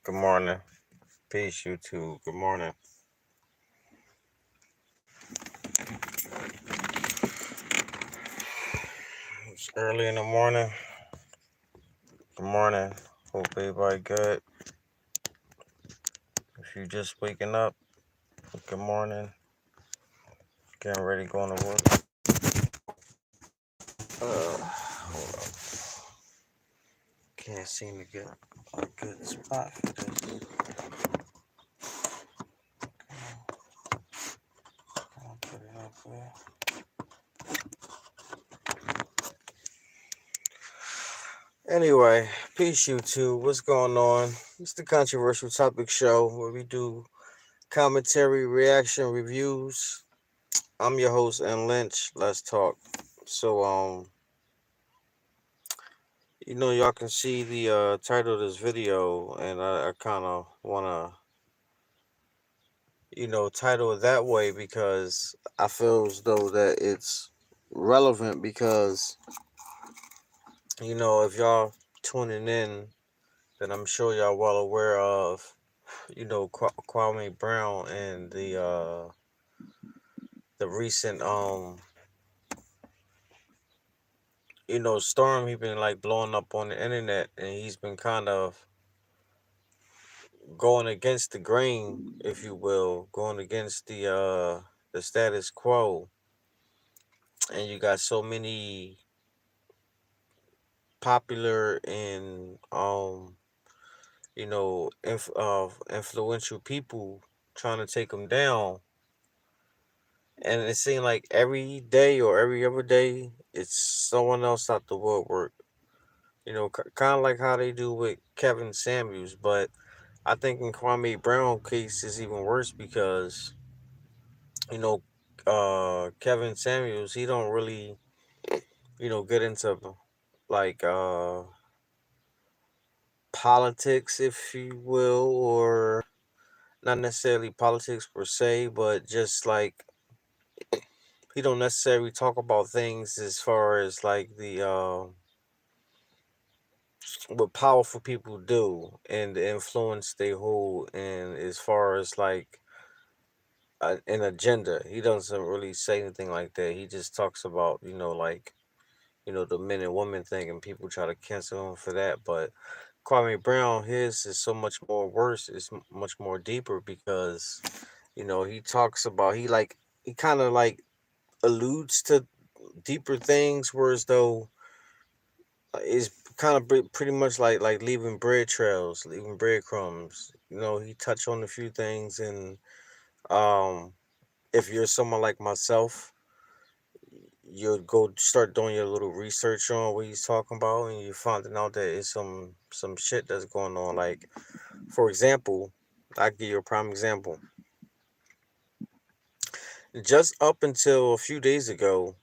Good morning. Peace, you too. Good morning. It's early in the morning. Good morning. Hope everybody good. If you just waking up, good morning. Getting ready, going to work. Hold up. Can't seem to get a good spot for this. I'll put it up there. Anyway, peace, you two. What's going on? It's the Controversial Topic Show where we do commentary, reaction, reviews. I'm your host, N. Lynch. Let's talk. So, y'all can see the title of this video, and I kind of want to, title it that way because I feel as though that it's relevant because, if y'all tuning in, then I'm sure y'all well aware of, Kwame Brown and the recent, storm he been like blowing up on the internet, and he's been kind of going against the grain, if you will, going against the status quo, and you got so many popular and influential people trying to take him down, and it seemed like every day or every other day it's someone else out the woodwork. Kind of like how they do with Kevin Samuels, but I think in Kwame Brown case is even worse because you know, Kevin Samuels, he don't really, get into like politics, if you will, or not necessarily politics per se, but just like he don't necessarily talk about things as far as like the what powerful people do and the influence they hold, and as far as like an agenda, he doesn't really say anything like that. He just talks about like the men and women thing, and people try to cancel him for that. But Kwame Brown, his is so much more worse. It's much more deeper because, he talks about, he kind of like alludes to deeper things, whereas though it's kind of pretty much like leaving bread trails, leaving breadcrumbs. He touched on a few things, and um, if you're someone like myself, you'll go start doing your little research on what he's talking about, and you're finding out that it's some shit that's going on. Like, for example, I give you a prime example. Just up until a few days ago,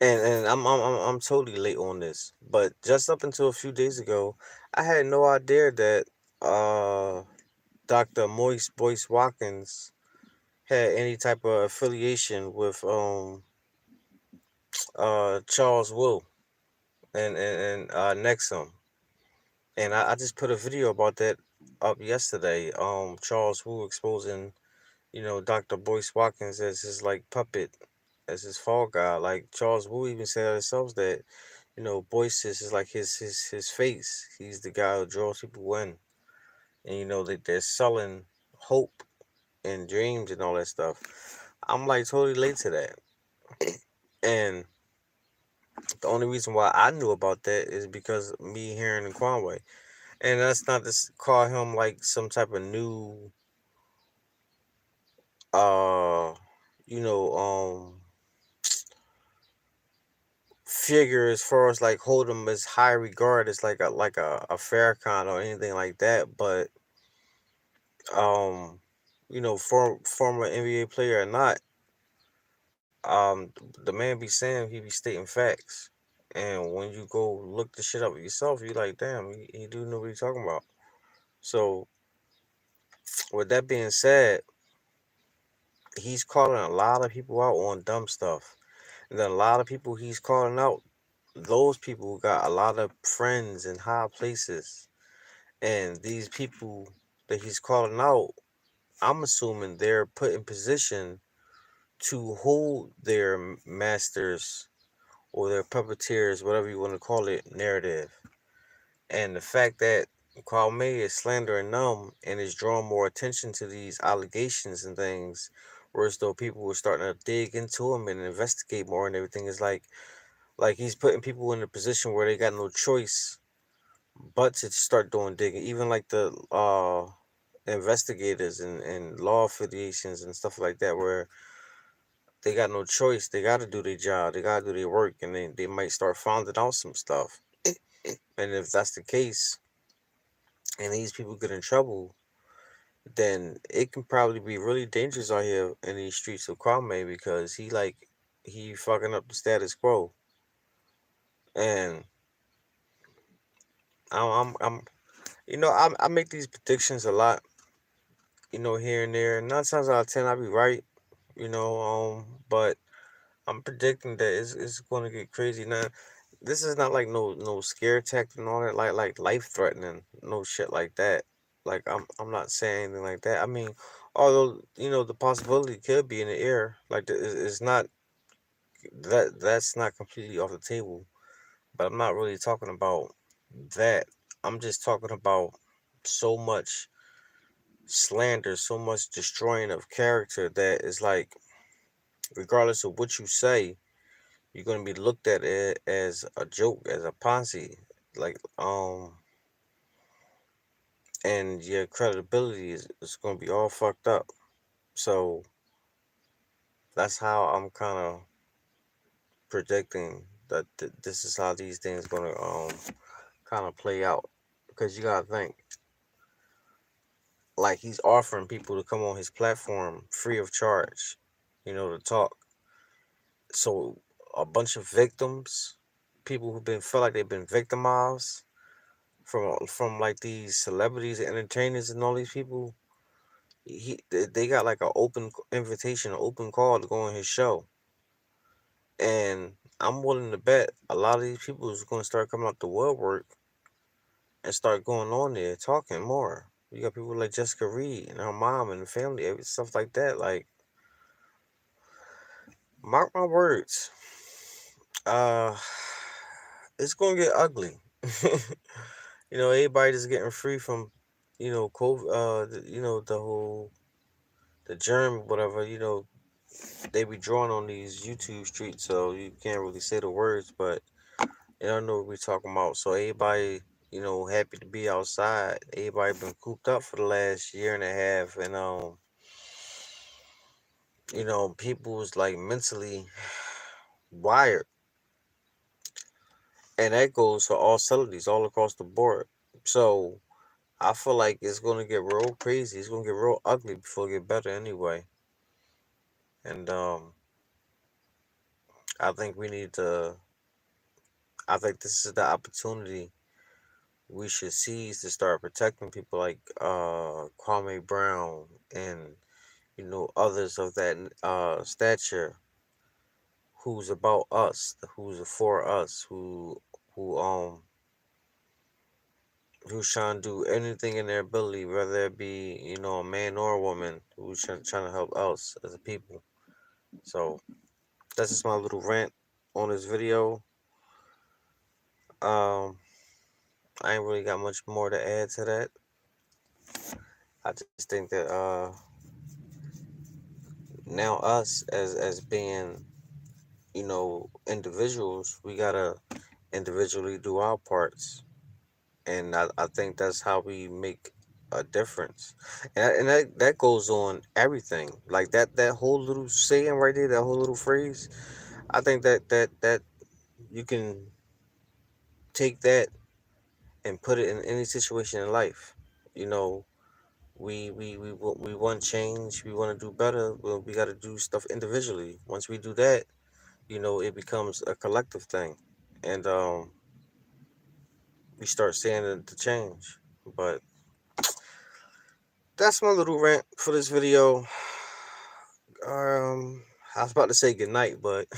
and I'm totally late on this, but just up until a few days ago, I had no idea that uh Dr. Moise Boyce Watkins had any type of affiliation with Charles Wu and Nexum. And I just put a video about that up yesterday. Charles Wu exposing, Dr. Boyce Watkins as his like puppet, as his fall guy. Like Charles Wu even said himself that, Boyce is like his face. He's the guy who draws people in. And they're selling hope and dreams and all that stuff. I'm like totally late to that. And the only reason why I knew about that is because me hearing in Conway. And that's not to call him like some type of new uh you know figure as far as like hold him as high regard as like a Farrakhan or anything like that, but um former NBA player or not, the man be saying he be stating facts, and when you go look the shit up yourself, you like, damn, he do know what he's talking about. So with that being said, he's calling a lot of people out on dumb stuff. And then a lot of people he's calling out, those people got a lot of friends in high places. And these people that he's calling out, I'm assuming they're put in position to hold their masters or their puppeteers, whatever you want to call it, narrative. And the fact that Kwame is slandering them and is drawing more attention to these allegations and things, whereas though people were starting to dig into him and investigate more and everything, is like he's putting people in a position where they got no choice but to start doing digging. Even like the investigators and law affiliations and stuff like that, where they got no choice. They got to do their job. They got to do their work, and they might start finding out some stuff. And if that's the case, and these people get in trouble, then it can probably be really dangerous out here in these streets of Kwame because he fucking up the status quo. And I'm I make these predictions a lot, here and there. 9 times out of 10, I be right, but I'm predicting that it's going to get crazy. Now, this is not like no scare tactic and all that, like life threatening, no shit like that. Like I'm not saying anything like that. I mean, although the possibility could be in the air, like it's not that's not completely off the table. But I'm not really talking about that. I'm just talking about so much slander, so much destroying of character that is like, regardless of what you say, you're gonna be looked at it as a joke, as a Ponzi, like and your credibility is gonna be all fucked up. So that's how I'm kind of predicting that this is how these things gonna kind of play out, because you gotta think, like, he's offering people to come on his platform free of charge, to talk. So a bunch of victims, people who've been felt like they've been victimized from like these celebrities and entertainers and all these people, they got like an open invitation, an open call to go on his show. And I'm willing to bet a lot of these people is going to start coming out the woodwork and start going on there talking more. You got people like Jessica Reed and her mom and the family, stuff like that. Like, mark my words, uh, it's gonna get ugly. Everybody just getting free from, COVID, the whole the germ, whatever. They be drawing on these YouTube streets, so you can't really say the words, but I know what we're talking about. So everybody, happy to be outside. Everybody been cooped up for the last year and a half, and people's like mentally wired, and that goes for all celebrities all across the board. So I feel like it's gonna get real crazy. It's gonna get real ugly before it get better anyway. And I think we need to. I think this is the opportunity we should seize to start protecting people like Kwame Brown and others of that stature, who's about us, who's for us, who who's trying to do anything in their ability, whether it be a man or a woman, who's trying to help us as a people. So that's just my little rant on this video. Um, I ain't really got much more to add to that. I just think that now us as being individuals, we gotta individually do our parts, and I think that's how we make a difference, and that goes on everything, like that whole little saying right there, that whole little phrase. I think that you can take that and put it in any situation in life. you know we want change, we want to do better. Well, we got to do stuff individually. Once we do that, it becomes a collective thing, and we start seeing the change. But that's my little rant for this video. I was about to say good night, but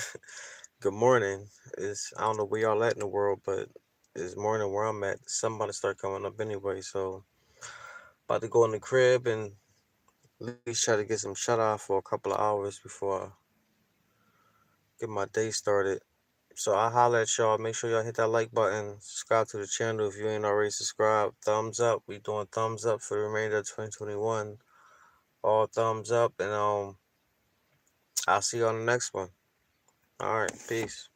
good morning. Is I don't know where y'all at in the world, but is more than where I'm at. Somebody start coming up anyway, so about to go in the crib and at least try to get some shut eye for a couple of hours before I get my day started. So I'll holler at y'all. Make sure y'all hit that like button. Subscribe to the channel if you ain't already subscribed. Thumbs up. We doing thumbs up for the remainder of 2021. All thumbs up, and I'll see you on the next one. All right, peace.